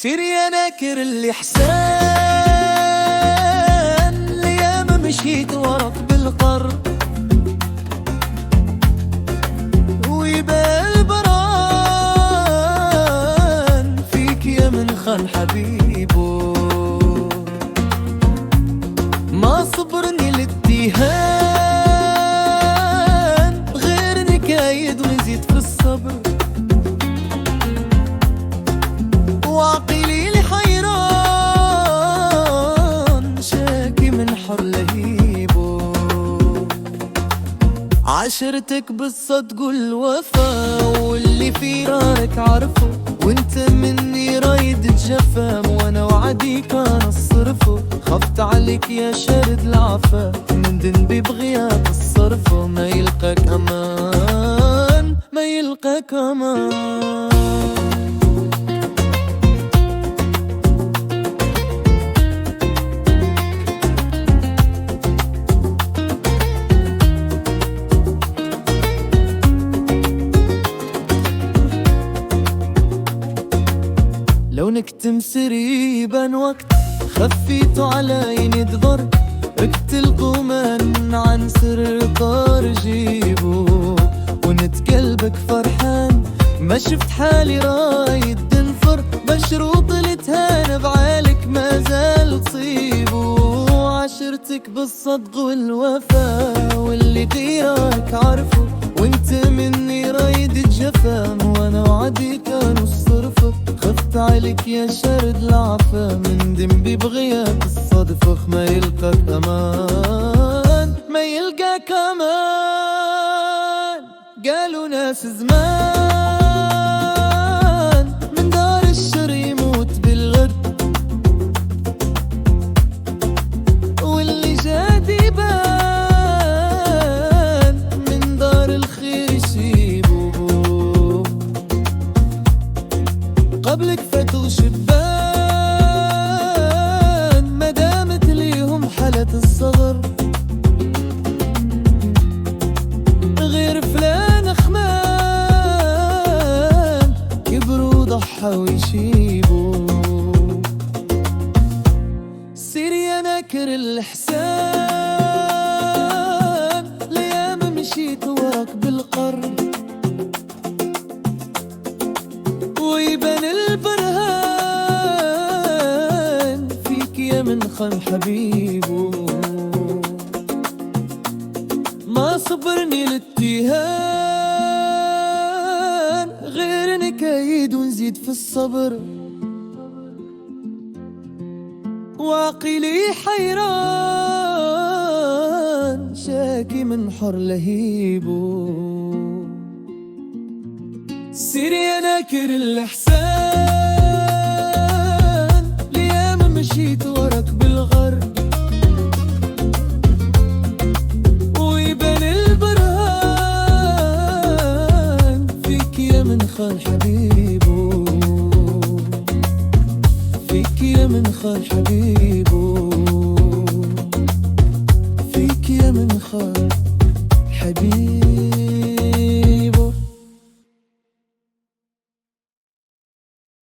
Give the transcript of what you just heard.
سير يا ناكر الإحسان، لياما مشيت وراك بالقرب، ويبقى البران فيك يا من خان حبيبه. ما صبرني الاتهام غير نكايد وزيد في الصبر، وعقلي الحيران شاكي من حر لهيبه. عشرتك بالصدق والوفا، واللي في رارك عرفه، وانت مني رايد الجفام، وانا وعديك انا الصرفه. خفت عليك يا شارد العفا، من ذنبي بغياب الصرف، ما يلقاك امان ما يلقاك امان. لو نكتم سري يبان وقت، خفيته على عيني تضر، اقتل قومان عن سر طار جيبه. ونتقلبك فرحان، ما شفت حالي رايد تنفر، مشروط الاتهان بعالك ما زال تصيبه. عشرتك بالصدق والوفا، واللي غيرك عرفه، وانت مني رايد الجفام، وانا وعدي كانوا الصرفه. خفت عليك يا شرد العفا، من ذنبي بغياب الصدفة، ما يلقاك امان ما يلقاك امان. قالوا ناس زمان من دار الشر يموت بالغد، واللي جاد يبان من دار الخير يشيبه. قبلك فتوا شبان، ما دامت ليهم حالة الصغر، غير فلان خمان كبروا ضحى ويشيبوا. سير يا ناكر الإحسان، لياما مشيت وراك بالقرب، ويبان البرهان فيك يا من خان حبيبه. ما صبرني الاتهان غير نكايد ونزيد في الصبر، وعقلي حيران شاكي من حر لهيبه. سير يا ناكر الإحسان، لياما مشيت وراك بالغرب، ويبان البرهان فيك يا من خان حبيبه، فيك يا من خان حبيبه.